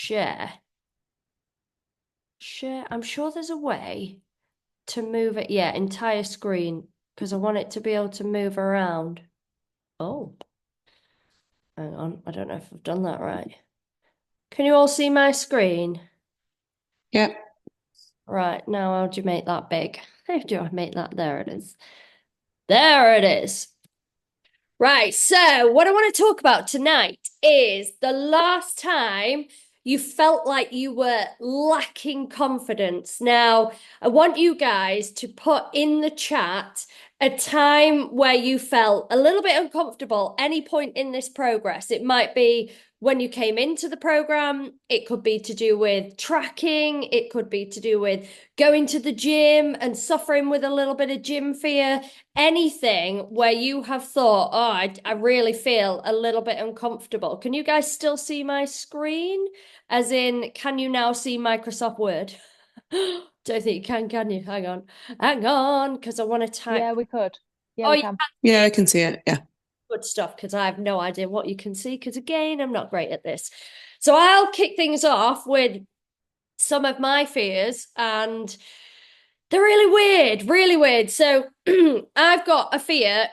share. Share. I'm sure there's a way to move it. Yeah, entire screen, because I want it to be able to move around. Oh, hang on. I don't know if I've done that right. Can you all see my screen? Yeah. Right, now how do you make that big? How do I make that? There it is. There it is. Right, so what I want to talk about tonight is the last time you felt like you were lacking confidence. Now, I want you guys to put in the chat a time where you felt a little bit uncomfortable, any point in this progress. It might be when you came into the program, it could be to do with tracking, it could be to do with going to the gym and suffering with a little bit of gym fear, anything where you have thought, oh, I really feel a little bit uncomfortable. Can you guys still see my screen? As in, can you now see Microsoft Word? Don't think you can you? Hang on, because I want to type. Yeah, we could. Yeah, Oh, we you can. can Yeah, see I it. can see it. Yeah. Good stuff, because I have no idea what you can see, because again, I'm not great at this. So I'll kick things off with some of my fears, and they're really weird, really weird. So I've got a fear.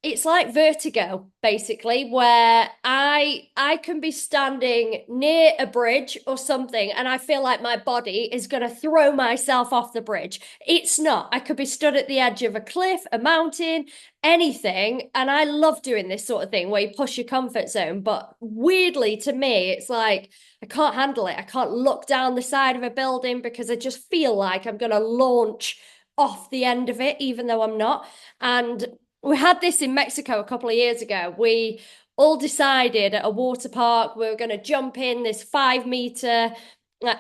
It's like vertigo, basically, where I can be standing near a bridge or something, and I feel like my body is going to throw myself off the bridge. It's not. I could be stood at the edge of a cliff, a mountain, anything, and I love doing this sort of thing where you push your comfort zone. But weirdly, to me, it's like I can't handle it. I can't look down the side of a building because I just feel like I'm going to launch off the end of it, even though I'm not. And we had this in Mexico a couple of years ago. We all decided at a water park we were going to jump in this 5 meter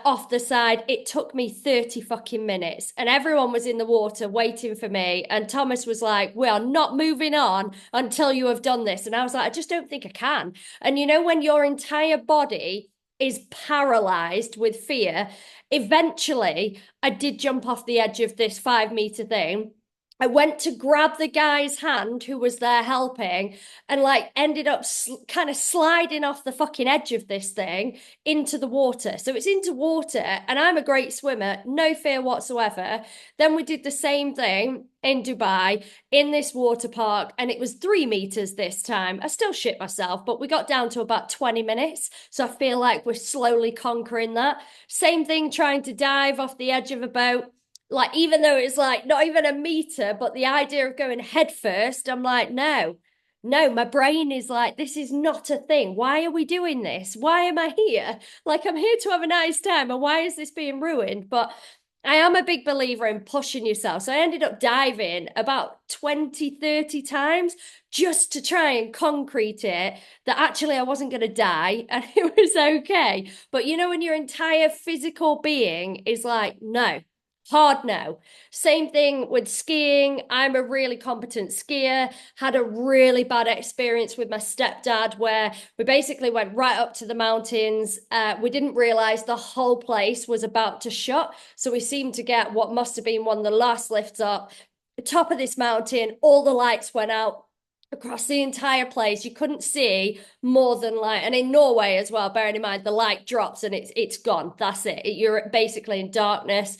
off the side. It took me 30 fucking minutes, and everyone was in the water waiting for me. And Thomas was like, we are not moving on until you have done this. And I was like, I just don't think I can. And you know, when your entire body is paralyzed with fear, eventually I did jump off the edge of this 5 meter thing. I went to grab the guy's hand who was there helping, and like ended up kind of sliding off the fucking edge of this thing into the water. So it's into water, and I'm a great swimmer, no fear whatsoever. Then we did the same thing in Dubai in this water park, and it was 3 meters this time. I still shit myself, but we got down to about 20 minutes. So I feel like we're slowly conquering that. Same thing trying to dive off the edge of a boat, like, even though it's like not even a meter, but the idea of going head first, I'm like, no, no, my brain is like, this is not a thing. Why are we doing this? Why am I here? Like, I'm here to have a nice time, and why is this being ruined? But I am a big believer in pushing yourself. So I ended up diving about 20, 30 times just to try and concrete it that actually I wasn't going to die and it was okay. But you know, when your entire physical being is like, no, hard no. Same thing with skiing. I'm a really competent skier. Had a really bad experience with my stepdad where we basically went right up to the mountains. We didn't realize the whole place was about to shut. So we seemed to get what must have been one of the last lifts up. The top of this mountain, all the lights went out across the entire place. You couldn't see more than like, and in Norway as well, bearing in mind the light drops and it's gone. That's it. You're basically in darkness.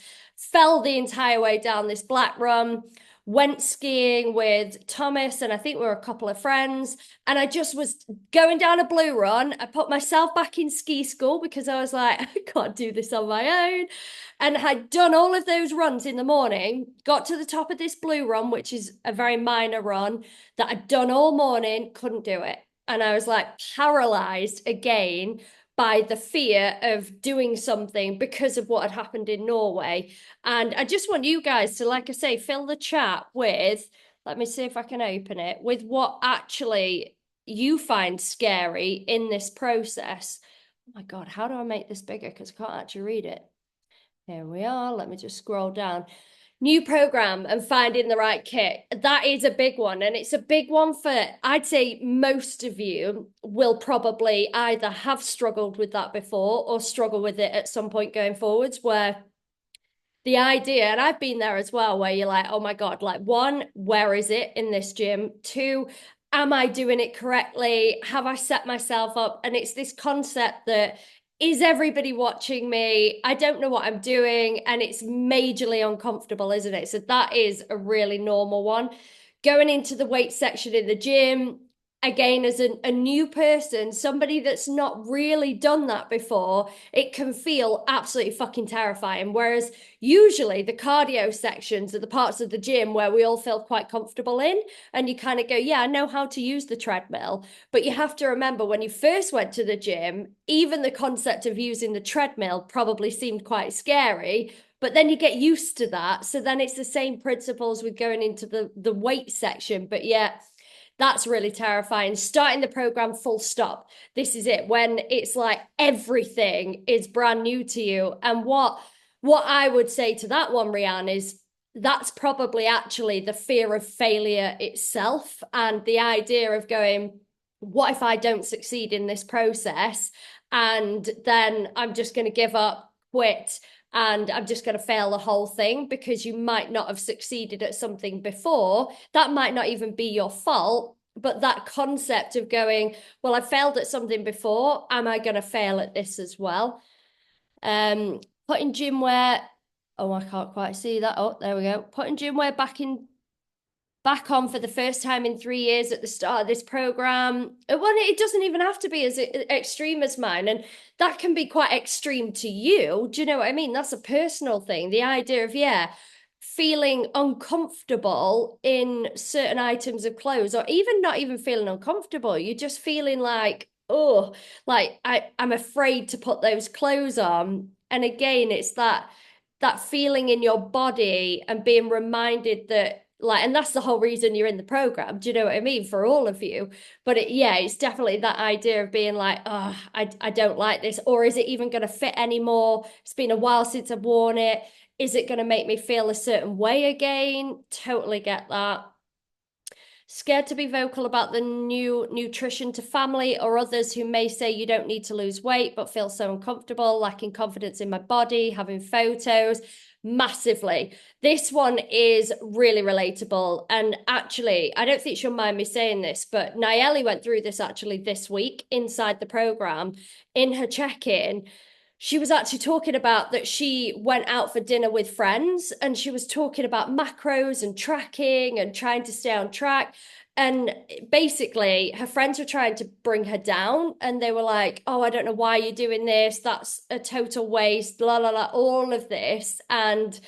Fell the entire way down this black run, went skiing with Thomas and I think we were a couple of friends, and I just was going down a blue run. I put myself back in ski school because I was like, I can't do this on my own, and had done all of those runs in the morning, got to the top of this blue run, which is a very minor run that I'd done all morning, couldn't do it. And I was like paralyzed again by the fear of doing something because of what had happened in Norway. And I just want you guys to, like I say, fill the chat with, let me see if I can open it, with what actually you find scary in this process. Oh my God, how do I make this bigger? Because I can't actually read it. Here we are. Let me just scroll down. New program and finding the right kit. That is a big one. And it's a big one for, I'd say most of you will probably either have struggled with that before or struggle with it at some point going forwards, where the idea, and I've been there as well, where you're like, oh my God, like, one, where is it in this gym? Two, am I doing it correctly? Have I set myself up? And it's this concept that is everybody watching me? I don't know what I'm doing. And it's majorly uncomfortable, isn't it? So that is a really normal one. Going into the weight section in the gym, again, as a new person, somebody that's not really done that before, it can feel absolutely fucking terrifying. Whereas usually the cardio sections are the parts of the gym where we all feel quite comfortable in. And you kind of go, yeah, I know how to use the treadmill. But you have to remember when you first went to the gym, even the concept of using the treadmill probably seemed quite scary. But then you get used to that. So then it's the same principles with going into the weight section. But yeah, that's really terrifying. Starting the program full stop. This is it. When it's like everything is brand new to you. And what I would say to that one, Rianne, is that's probably actually the fear of failure itself and the idea of going, what if I don't succeed in this process? And then I'm just going to give up, quit, and I'm just going to fail the whole thing because you might not have succeeded at something before. That might not even be your fault. But that concept of going, well, I failed at something before. Am I going to fail at this as well? Putting gym wear. Oh, I can't quite see that. Oh, there we go. Putting gym wear back on for the first time in 3 years at the start of this program. Well, it doesn't even have to be as extreme as mine. And that can be quite extreme to you. Do you know what I mean? That's a personal thing. The idea of, yeah, feeling uncomfortable in certain items of clothes, or even not even feeling uncomfortable. You're just feeling like, oh, like I'm afraid to put those clothes on. And again, it's that feeling in your body and being reminded that like, and that's the whole reason you're in the program. Do you know what I mean? For all of you. But yeah, it's definitely that idea of being like, oh, I don't like this. Or is it even going to fit anymore? It's been a while since I've worn it. Is it going to make me feel a certain way again? Totally get that. Scared to be vocal about the new nutrition to family or others who may say you don't need to lose weight, but feel so uncomfortable, lacking confidence in my body, having photos. Massively. This one is really relatable. And actually, I don't think she'll mind me saying this, but Nayeli went through this actually this week inside the program in her check in. She was actually talking about that she went out for dinner with friends and she was talking about macros and tracking and trying to stay on track. And basically, her friends were trying to bring her down and they were like, oh, I don't know why you're doing this. That's a total waste, la, la, la, all of this. And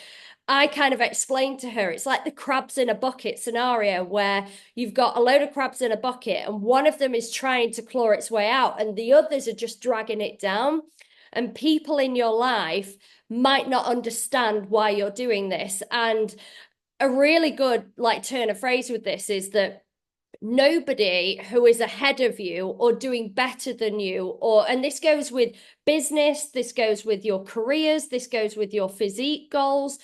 I kind of explained to her, it's like the crabs in a bucket scenario where you've got a load of crabs in a bucket and one of them is trying to claw its way out and the others are just dragging it down. And people in your life might not understand why you're doing this. And a really good like turn of phrase with this is that nobody who is ahead of you or doing better than you, or and this goes with business, this goes with your careers, this goes with your physique goals,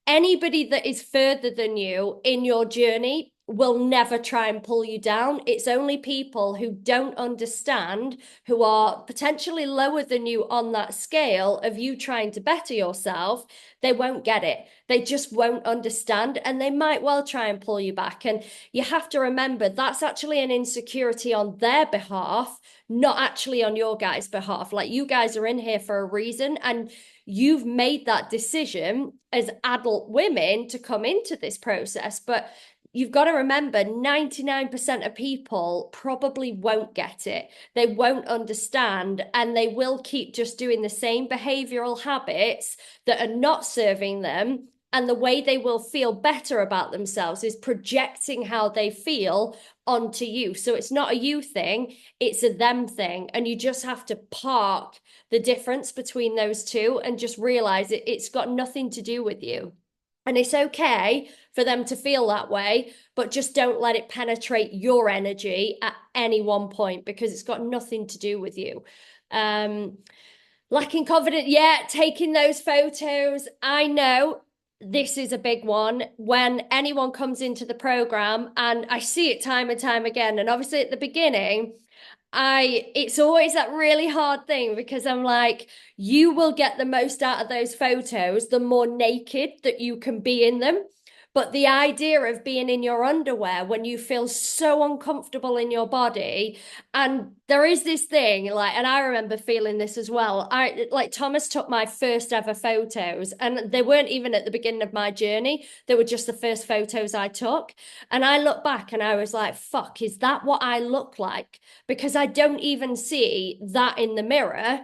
anybody that is further than you in your journey will never try and pull you down. It's only people who don't understand, who are potentially lower than you on that scale of you trying to better yourself. They won't get it. They just won't understand. And they might well try and pull you back. And you have to remember that's actually an insecurity on their behalf, not actually on your guys' behalf. Like you guys are in here for a reason. And you've made that decision as adult women to come into this process. But you've got to remember 99% of people probably won't get it. They won't understand and they will keep just doing the same behavioral habits that are not serving them. And the way they will feel better about themselves is projecting how they feel onto you. So it's not a you thing, it's a them thing. And you just have to park the difference between those two and just realize it's got nothing to do with you. And it's okay for them to feel that way, but just don't let it penetrate your energy at any one point because it's got nothing to do with you. Lacking confidence, yeah, taking those photos. I know this is a big one when anyone comes into the program, and I see it time and time again. And obviously at the beginning, it's always that really hard thing because I'm like, you will get the most out of those photos the more naked that you can be in them. But the idea of being in your underwear when you feel so uncomfortable in your body, and there is this thing, like, and I remember feeling this as well. I like Thomas took my first ever photos, and they weren't even at the beginning of my journey. They were just the first photos I took. And I look back and I was like, fuck, is that what I look like? Because I don't even see that in the mirror.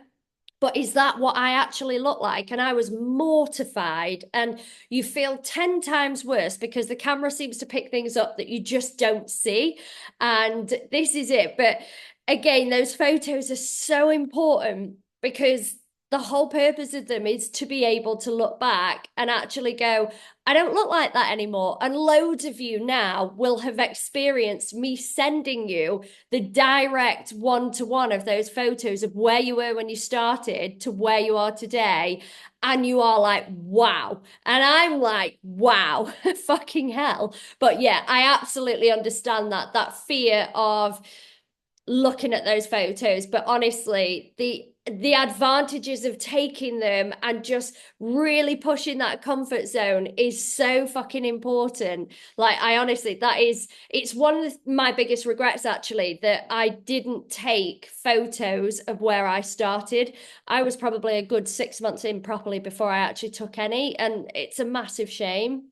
But is that what I actually look like? And I was mortified. And you feel 10 times worse because the camera seems to pick things up that you just don't see. And this is it. But again, those photos are so important because the whole purpose of them is to be able to look back and actually go, I don't look like that anymore. And loads of you now will have experienced me sending you the direct one-to-one of those photos of where you were when you started to where you are today. And you are like, wow. And I'm like, wow, fucking hell. But yeah, I absolutely understand that fear of looking at those photos. But honestly, the advantages of taking them and just really pushing that comfort zone is so fucking important. Like, I honestly, it's one of my biggest regrets actually, that I didn't take photos of where I started. I was probably a good 6 months in properly before I actually took any, and it's a massive shame.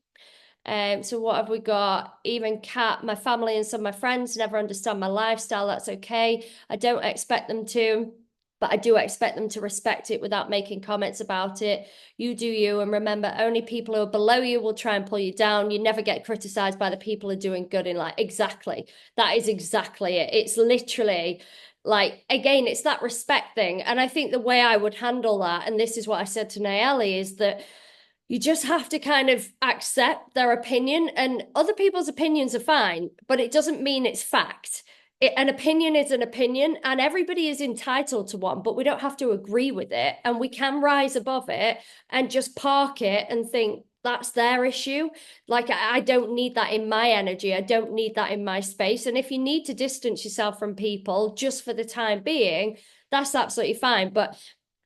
So what have we got? Even Kat, my family and some of my friends never understand my lifestyle. That's okay. I don't expect them to, but I do expect them to respect it without making comments about it. You do you, and remember, only people who are below you will try and pull you down. You never get criticized by the people who are doing good in life. Exactly. That is exactly it. It's literally like, again, it's that respect thing. And I think the way I would handle that, and this is what I said to Nayeli, is that you just have to kind of accept their opinion, and other people's opinions are fine, but it doesn't mean it's fact. An opinion is an opinion, and everybody is entitled to one, but we don't have to agree with it, and we can rise above it and just park it and think that's their issue. Like, I don't need that in my energy. I don't need that in my space. And if you need to distance yourself from people just for the time being, that's absolutely fine. But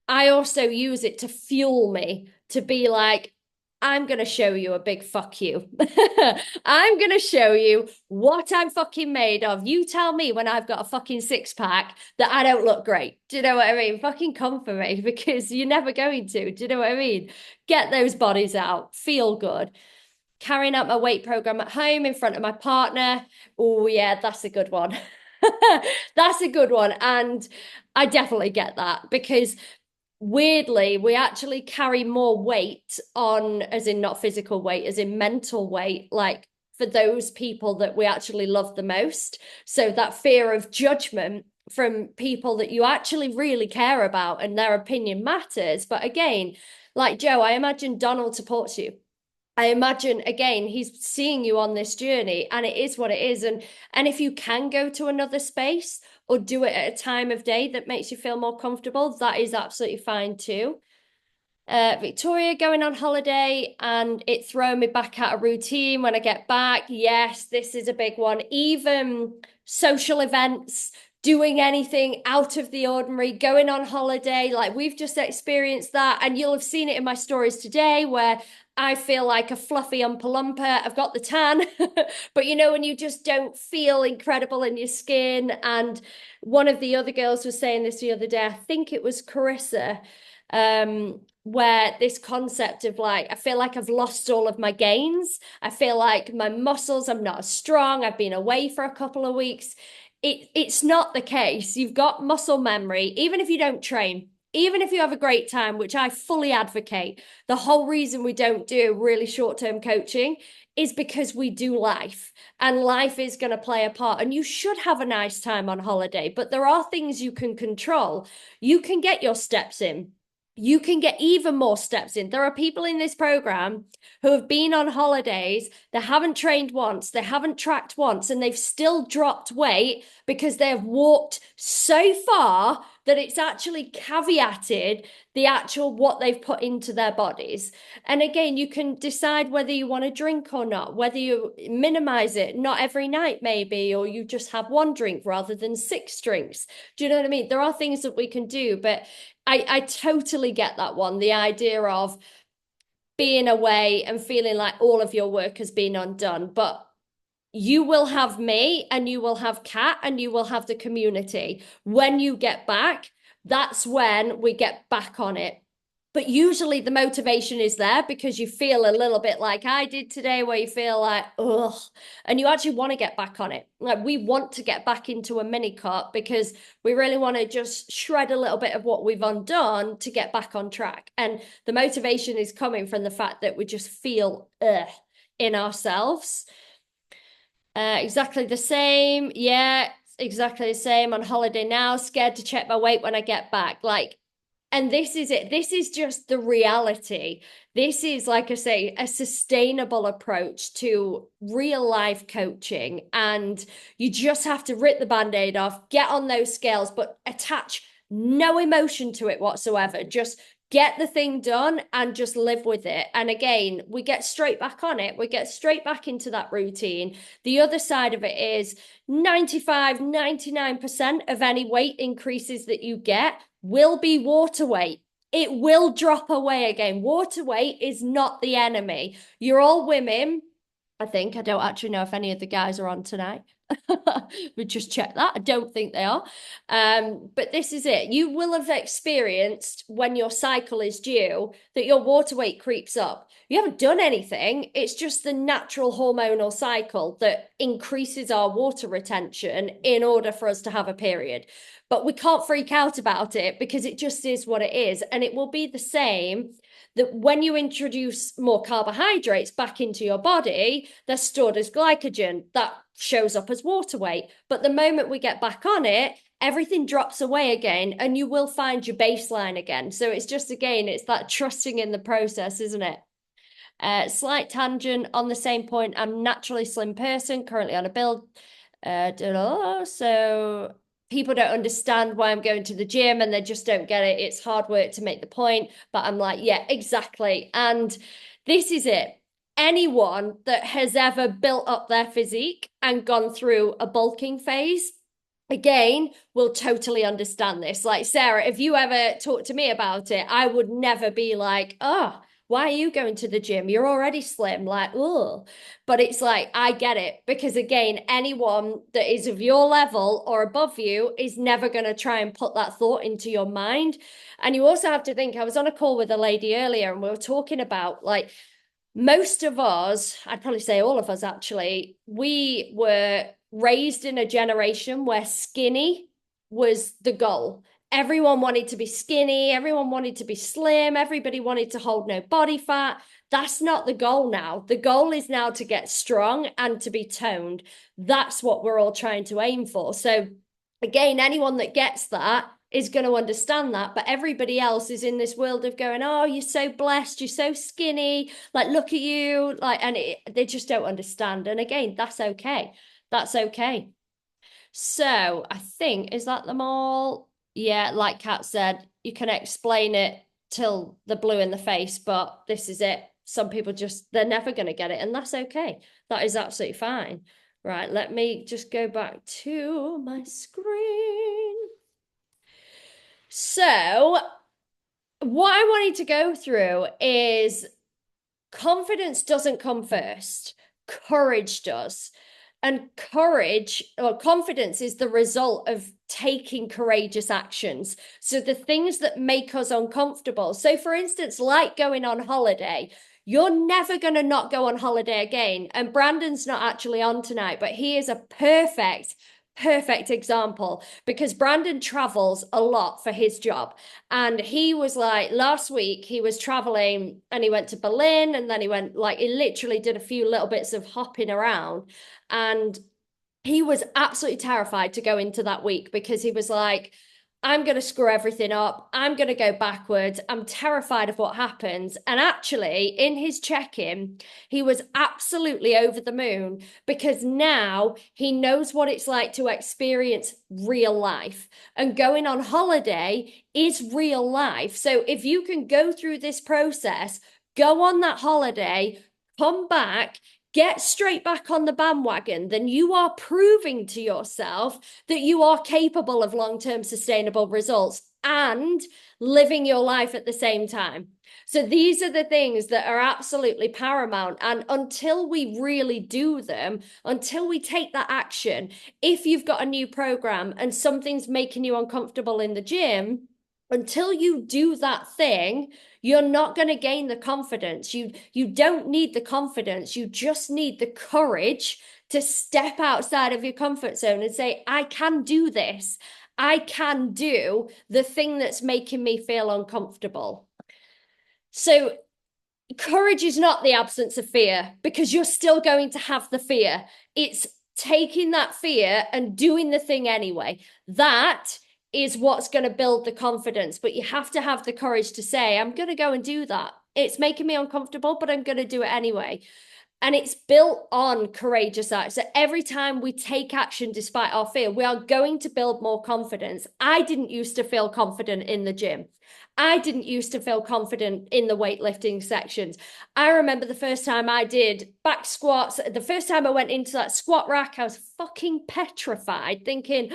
I also use it to fuel me to be like, I'm going to show you a big fuck you. I'm going to show you what I'm fucking made of. You tell me when I've got a fucking six pack that I don't look great. Do you know what I mean? Fucking come for me, because you're never going to. Do you know what I mean? Get those bodies out. Feel good. Carrying out my weight program at home in front of my partner. Oh, yeah, that's a good one. That's a good one. And I definitely get that, because weirdly, we actually carry more weight on, as in not physical weight, as in mental weight, like for those people that we actually love the most. So that fear of judgment from people that you actually really care about and their opinion matters. But again, like Joe, I imagine Donald supports you. I imagine again he's seeing you on this journey, and it is what it is. And if you can go to another space or do it at a time of day that makes you feel more comfortable, that is absolutely fine too. Victoria, going on holiday and it throwing me back out of routine when I get back. Yes, this is a big one. Even social events, doing anything out of the ordinary, going on holiday, like we've just experienced that. And you'll have seen it in my stories today where I feel like a fluffy Oompa Loompa. I've got the tan, but you know, when you just don't feel incredible in your skin. And one of the other girls was saying this the other day, I think it was Carissa, where this concept of like, I feel like I've lost all of my gains. I feel like my muscles, I'm not as strong. I've been away for a couple of weeks. It's not the case. You've got muscle memory, even if you don't train. Even if you have a great time, which I fully advocate, the whole reason we don't do really short-term coaching is because we do life, and life is going to play a part. And you should have a nice time on holiday, but there are things you can control. You can get your steps in. You can get even more steps in. There are people in this program who have been on holidays, they haven't trained once, they haven't tracked once, and they've still dropped weight because they've walked so far that it's actually caveated the actual what they've put into their bodies. And again, you can decide whether you want to drink or not, whether you minimize it, not every night maybe, or you just have one drink rather than six drinks. Do you know what I mean? There are things that we can do, but I totally get that one. The idea of being away and feeling like all of your work has been undone. But you will have me and you will have Kat and you will have the community. When you get back, that's when we get back on it. But usually the motivation is there because you feel a little bit like I did today, where you feel like, ugh, and you actually want to get back on it. Like we want to get back into a mini cut because we really want to just shred a little bit of what we've undone to get back on track. And the motivation is coming from the fact that we just feel in ourselves. Exactly the same. Yeah, exactly the same. On holiday now, scared to check my weight when I get back. Like, and this is it. This is just the reality. This is, like I say, a sustainable approach to real life coaching. And you just have to rip the band-aid off, get on those scales, but attach no emotion to it whatsoever. Just get the thing done and just live with it. And again, we get straight back on it. We get straight back into that routine. The other side of it is 95, 99% of any weight increases that you get will be water weight. It will drop away again. Water weight is not the enemy. You're all women. I think. I don't actually know if any of the guys are on tonight. We just check that. I don't think they are. But this is it. You will have experienced when your cycle is due that your water weight creeps up. You haven't done anything. It's just the natural hormonal cycle that increases our water retention in order for us to have a period. But we can't freak out about it because it just is what it is. And it will be the same that when you introduce more carbohydrates back into your body, they're stored as glycogen. That shows up as water weight. But the moment we get back on it, everything drops away again and you will find your baseline again. So it's just, again, it's that trusting in the process, isn't it? Slight tangent on the same point. I'm naturally slim person, currently on a build. So people don't understand why I'm going to the gym and they just don't get it. It's hard work to make the point. But I'm like, yeah, exactly. And this is it. Anyone that has ever built up their physique and gone through a bulking phase, again, will totally understand this. Like, Sarah, if you ever talk to me about it, I would never be like, oh, why are you going to the gym? You're already slim. Like, oh, but it's like, I get it. Because again, anyone that is of your level or above you is never going to try and put that thought into your mind. And you also have to think, I was on a call with a lady earlier and we were talking about like, most of us, I'd probably say all of us actually, we were raised in a generation where skinny was the goal. Everyone wanted to be skinny, everyone wanted to be slim, everybody wanted to hold no body fat. That's not the goal now. The goal is now to get strong and to be toned. That's what we're all trying to aim for. So again, anyone that gets that is going to understand that, but everybody else is in this world of going, oh, you're so blessed, you're so skinny, like look at you, like, and they just don't understand. And again, that's okay. That's okay. So I think, is that them all? Yeah, like Kat said, you can explain it till the blue in the face, but this is it. Some people just, they're never going to get it, and that's okay. That is absolutely fine. Right, let me just go back to my screen. So, what I wanted to go through is confidence doesn't come first, courage does. And courage or confidence is the result of taking courageous actions. So, the things that make us uncomfortable. So, for instance, like going on holiday, you're never going to not go on holiday again. And Brandon's not actually on tonight, but he is a perfect example because Brandon travels a lot for his job. And he was like, last week he was traveling and he went to Berlin and then he went, like, he literally did a few little bits of hopping around. And he was absolutely terrified to go into that week because he was like, I'm going to screw everything up. I'm going to go backwards. I'm terrified of what happens. And actually, in his check-in, he was absolutely over the moon because now he knows what it's like to experience real life. And going on holiday is real life. So if you can go through this process, go on that holiday, come back, get straight back on the bandwagon, then you are proving to yourself that you are capable of long-term sustainable results and living your life at the same time. So these are the things that are absolutely paramount. And until we really do them, until we take that action, if you've got a new program and something's making you uncomfortable in the gym, until you do that thing, you're not going to gain the confidence. You don't need the confidence. You just need the courage to step outside of your comfort zone and say, I can do this. I can do the thing that's making me feel uncomfortable. So courage is not the absence of fear, because you're still going to have the fear. It's taking that fear and doing the thing anyway. That is what's going to build the confidence. But you have to have the courage to say, I'm going to go and do that. It's making me uncomfortable, but I'm going to do it anyway. And it's built on courageous acts. So every time we take action despite our fear, we are going to build more confidence. I didn't used to feel confident in the gym. I didn't used to feel confident in the weightlifting sections. I remember the first time I did back squats, the first time I went into that squat rack, I was fucking petrified, thinking,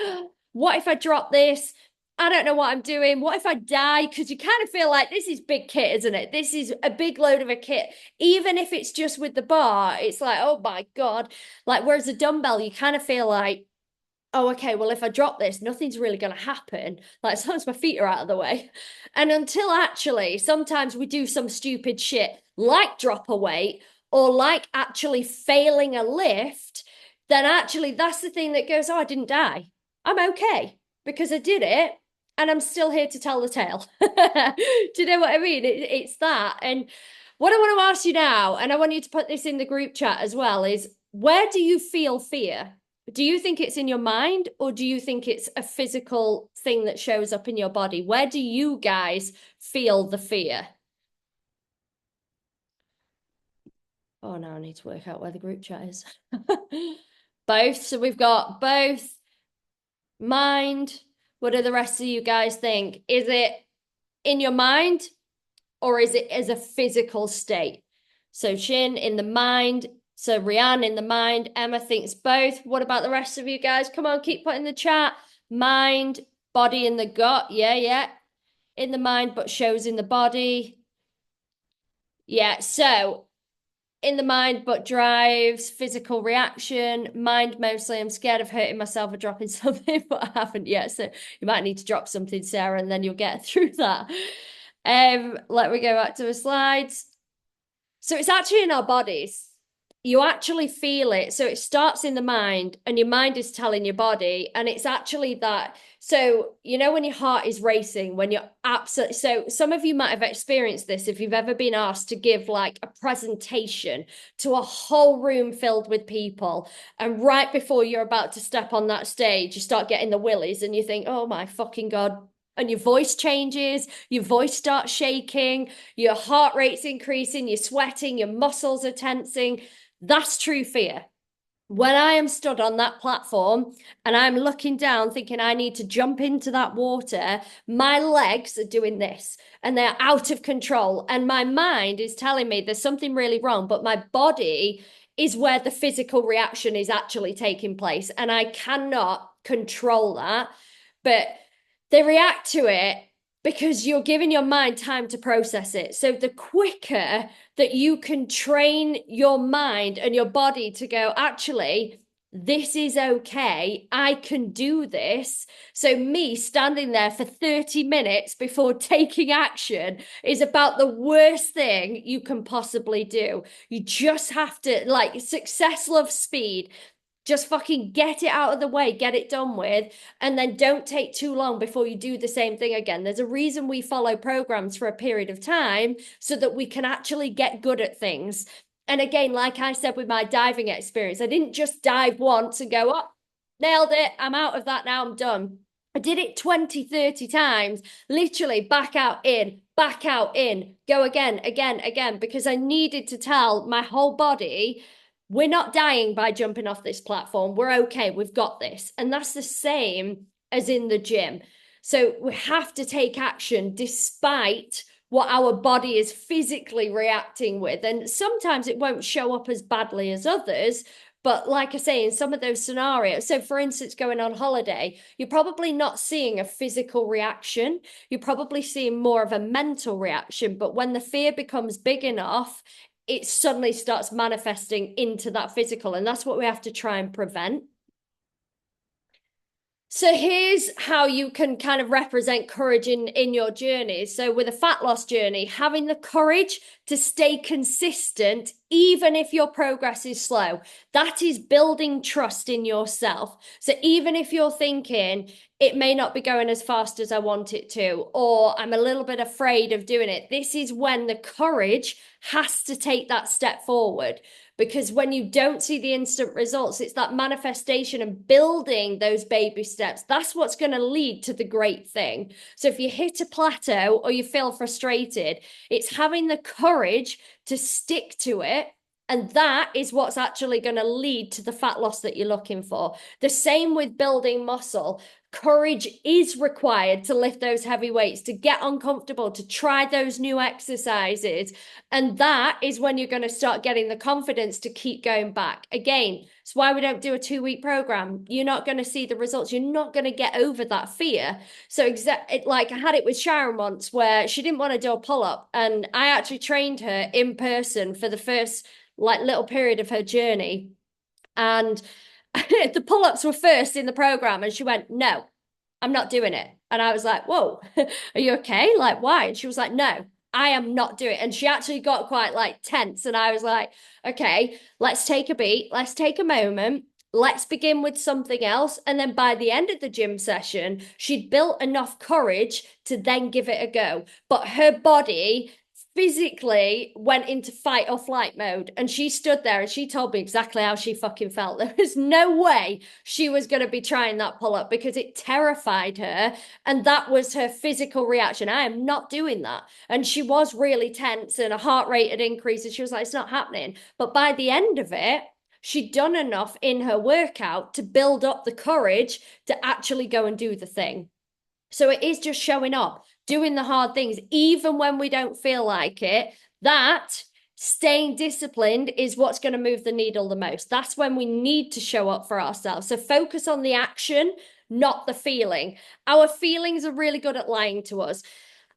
what if I drop this? I don't know what I'm doing. What if I die? Because you kind of feel like this is big kit, isn't it? This is a big load of a kit. Even if it's just with the bar, it's like, oh my God. Like, whereas a dumbbell, you kind of feel like, oh, okay, well, if I drop this, nothing's really going to happen. Like, as long as my feet are out of the way. And until actually, sometimes we do some stupid shit, like drop a weight or like actually failing a lift, then actually that's the thing that goes, oh, I didn't die. I'm okay because I did it and I'm still here to tell the tale. Do you know what I mean? It's that. And what I want to ask you now, and I want you to put this in the group chat as well, is where do you feel fear? Do you think it's in your mind, or do you think it's a physical thing that shows up in your body? Where do you guys feel the fear? Oh, now I need to work out where the group chat is. Both. So we've got both. Mind. What do the rest of you guys think? Is it in your mind, or is it as a physical state? So Shin in the mind. So Rianne in the mind. Emma thinks both. What about the rest of you guys? Come on, keep putting the chat. Mind, body in the gut. Yeah, yeah. In the mind, but shows in the body. Yeah, so in the mind, but drives physical reaction. Mind mostly, I'm scared of hurting myself or dropping something, but I haven't yet. So you might need to drop something, Sarah, and then you'll get through that. Let me go back to the slides. So it's actually in our bodies. You actually feel it. So it starts in the mind, and your mind is telling your body, and it's actually that. So, you know, when your heart is racing, when you're absolutely, so some of you might have experienced this if you've ever been asked to give like a presentation to a whole room filled with people. And right before you're about to step on that stage, you start getting the willies and you think, oh my fucking God. And your voice changes, your voice starts shaking, your heart rate's increasing, you're sweating, your muscles are tensing. That's true fear. When I am stood on that platform and I'm looking down thinking I need to jump into that water, my legs are doing this and they're out of control. And my mind is telling me there's something really wrong, but my body is where the physical reaction is actually taking place. And I cannot control that. But they react to it because you're giving your mind time to process it. So the quicker that you can train your mind and your body to go, actually, this is okay. I can do this. So me standing there for 30 minutes before taking action is about the worst thing you can possibly do. You just have to, like, success loves speed. Just fucking get it out of the way, get it done with, and then don't take too long before you do the same thing again. There's a reason we follow programs for a period of time so that we can actually get good at things. And again, like I said with my diving experience, I didn't just dive once and go, oh, nailed it, I'm out of that now, I'm done. I did it 20, 30 times, literally back out in, go again, again, because I needed to tell my whole body, we're not dying by jumping off this platform. We're okay. We've got this. And that's the same as in the gym. So we have to take action despite what our body is physically reacting with. And sometimes it won't show up as badly as others. But like I say, in some of those scenarios, so for instance, going on holiday, you're probably not seeing a physical reaction. You're probably seeing more of a mental reaction. But when the fear becomes big enough, it suddenly starts manifesting into that physical. And that's what we have to try and prevent. So here's how you can kind of represent courage in your journey. So with a fat loss journey, having the courage to stay consistent, even if your progress is slow, that is building trust in yourself. So even if you're thinking it may not be going as fast as I want it to, or I'm a little bit afraid of doing it, this is when the courage has to take that step forward. Because when you don't see the instant results, it's that manifestation and building those baby steps. That's what's going to lead to the great thing. So if you hit a plateau or you feel frustrated, it's having the courage to stick to it. And that is what's actually going to lead to the fat loss that you're looking for. The same with building muscle. Courage is required to lift those heavy weights, to get uncomfortable, to try those new exercises. And that is when you're going to start getting the confidence to keep going back. Again, it's why we don't do a 2-week program. You're not going to see the results. You're not going to get over that fear. So like I had it with Sharon once where she didn't want to do a pull-up. And I actually trained her in person for the first like little period of her journey. And the pull-ups were first in the program, and she went, "No, I'm not doing it." And I was like, "Whoa, are you okay? Like, why?" And she was like, "No, I am not doing it." And she actually got quite like tense. And I was like, "Okay, let's take a beat. Let's take a moment. Let's begin with something else." And then by the end of the gym session, she'd built enough courage to then give it a go. But her body physically went into fight or flight mode, and she stood there and she told me exactly how she fucking felt. There was no way she was going to be trying that pull-up because it terrified her, and that was her physical reaction. I am not doing that. And she was really tense and her heart rate had increased, and she was like, "It's not happening." But by the end of it, she'd done enough in her workout to build up the courage to actually go and do the thing. So it is just showing up, doing the hard things, even when we don't feel like it. That staying disciplined is what's going to move the needle the most. That's when we need to show up for ourselves. So focus on the action, not the feeling. Our feelings are really good at lying to us.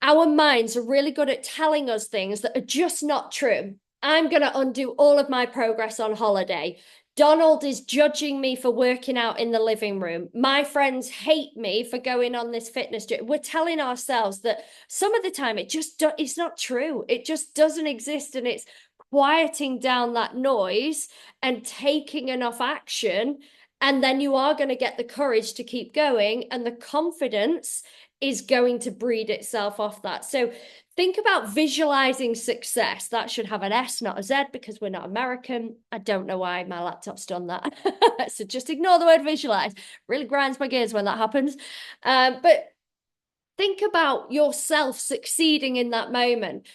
Our minds are really good at telling us things that are just not true. I'm going to undo all of my progress on holiday. Donald is judging me for working out in the living room. My friends hate me for going on this fitness journey. We're telling ourselves that some of the time it's not true. It just doesn't exist, and it's quieting down that noise and taking enough action, and then you are going to get the courage to keep going, and the confidence is going to breed itself off that. So think about visualizing success. That should have an S, not a Z, because we're not American. I don't know why my laptop's done that. So just ignore the word visualize. Really grinds my gears when that happens. But think about yourself succeeding in that moment.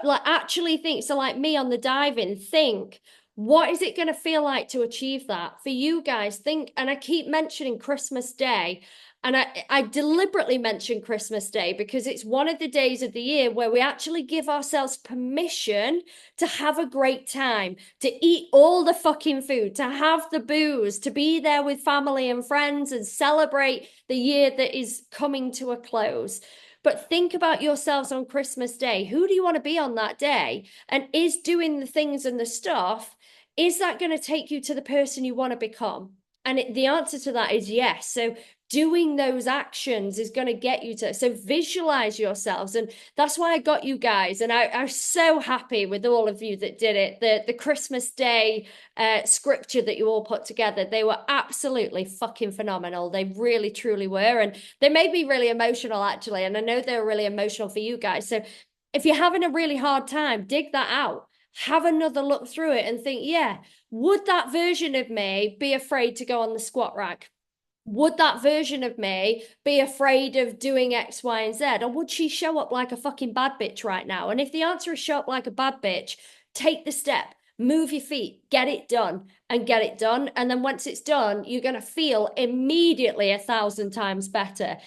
Like actually think. So like me on the diving, think, what is it going to feel like to achieve that? For you guys, think, and I keep mentioning Christmas Day. And I deliberately mention Christmas Day because it's one of the days of the year where we actually give ourselves permission to have a great time, to eat all the fucking food, to have the booze, to be there with family and friends and celebrate the year that is coming to a close. But think about yourselves on Christmas Day. Who do you want to be on that day? And is doing the things and the stuff, is that going to take you to the person you want to become? And the answer to that is yes. So doing those actions is going to get you to, so visualize yourselves. And that's why I got you guys. And I'm so happy with all of you that did it. The Christmas Day scripture that you all put together, they were absolutely fucking phenomenal. They really, truly were. And they made me really emotional, actually. And I know they were really emotional for you guys. So if you're having a really hard time, dig that out. Have another look through it and think, yeah, would that version of me be afraid to go on the squat rack? Would that version of me be afraid of doing X, Y, and Z? Or would she show up like a fucking bad bitch right now? And if the answer is show up like a bad bitch, take the step, move your feet, get it done, and get it done. And then once it's done, you're going to feel immediately 1,000 times better.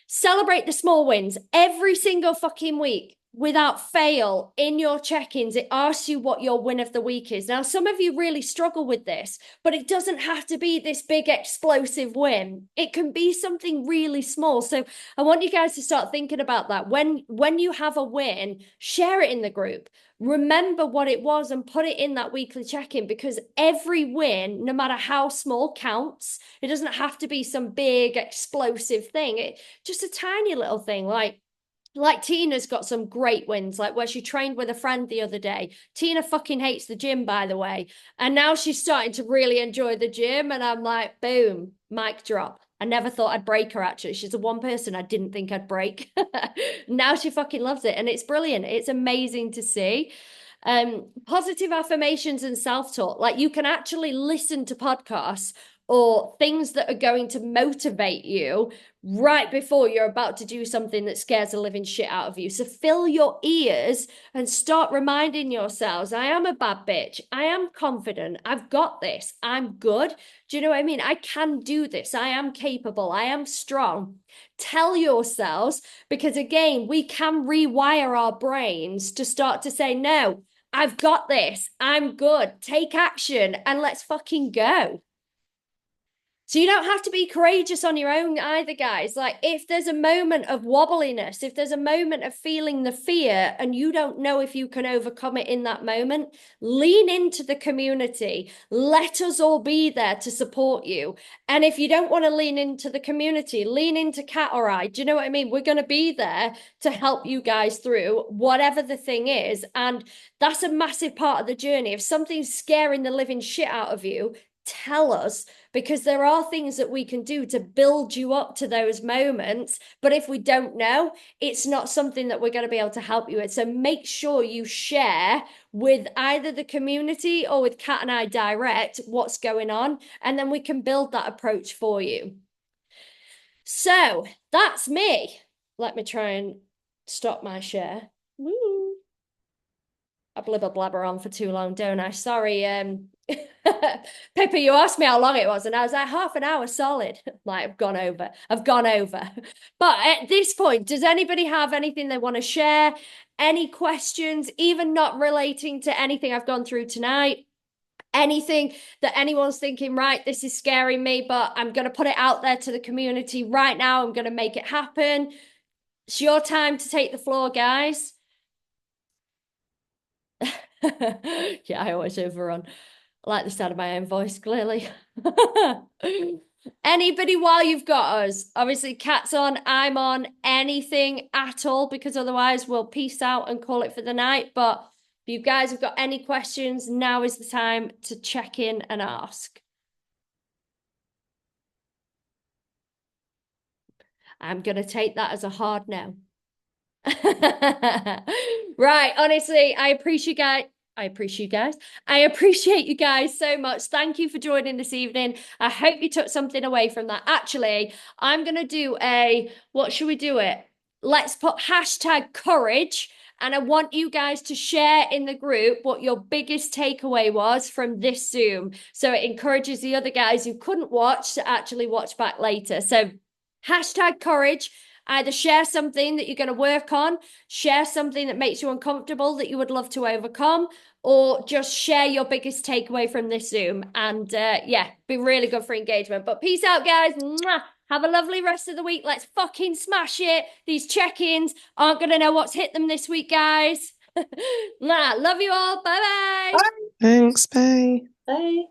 Celebrate the small wins every single fucking week. without fail, in your check-ins, it asks you what your win of the week is. Now, some of you really struggle with this, but it doesn't have to be this big explosive win. It can be something really small. So I want you guys to start thinking about that. When you have a win, share it in the group. Remember what it was and put it in that weekly check-in, because every win, no matter how small, counts. It doesn't have to be some big explosive thing. Just a tiny little thing like Tina's got some great wins, like where she trained with a friend the other day. Tina fucking hates the gym, by the way. And now she's starting to really enjoy the gym. And I'm like, boom, mic drop. I never thought I'd break her, actually. She's the one person I didn't think I'd break. Now she fucking loves it. And it's brilliant. It's amazing to see. Positive affirmations and self-talk. Like, you can actually listen to podcasts or things that are going to motivate you right before you're about to do something that scares the living shit out of you. So fill your ears and start reminding yourselves, I am a bad bitch. I am confident. I've got this. I'm good. Do you know what I mean? I can do this. I am capable. I am strong. Tell yourselves, because again, we can rewire our brains to start to say, no, I've got this. I'm good. Take action and let's fucking go. So you don't have to be courageous on your own either, guys. Like, if there's a moment of wobbliness, if there's a moment of feeling the fear and you don't know if you can overcome it in that moment, lean into the community. Let us all be there to support you. And if you don't want to lean into the community, lean into Cat or I. Do you know what I mean? We're going to be there to help you guys through whatever the thing is. And that's a massive part of the journey. If something's scaring the living shit out of you, tell us, because there are things that we can do to build you up to those moments. But if we don't know, it's not something that we're going to be able to help you with. So make sure you share with either the community or with Kat and I direct what's going on, and then we can build that approach for you. So that's me. Let me try and stop my share. Woo. I blabber on for too long, don't I? Sorry, Pippa, you asked me how long it was, and I was like, half an hour solid. Like, I've gone over. I've gone over. But at this point, does anybody have anything they want to share? Any questions, even not relating to anything I've gone through tonight? Anything that anyone's thinking, right, this is scaring me, but I'm going to put it out there to the community right now. I'm going to make it happen. It's your time to take the floor, guys. Yeah, I always overrun. I like the sound of my own voice, clearly. Anybody while you've got us? Obviously, Kat's on, I'm on, anything at all, because otherwise we'll peace out and call it for the night. But if you guys have got any questions, now is the time to check in and ask. I'm going to take that as a hard no. Right, honestly, I appreciate you guys so much. Thank you for joining this evening. I hope you took something away from that. Actually, I'm gonna do what should we do it? Let's put hashtag courage. And I want you guys to share in the group what your biggest takeaway was from this Zoom. So it encourages the other guys who couldn't watch to actually watch back later. So hashtag courage. Either share something that you're going to work on, share something that makes you uncomfortable that you would love to overcome, or just share your biggest takeaway from this Zoom. And yeah, be really good for engagement. But peace out, guys. Mwah. Have a lovely rest of the week. Let's fucking smash it. These check-ins aren't going to know what's hit them this week, guys. Love you all. Bye-bye. Thanks. Bye. Bye.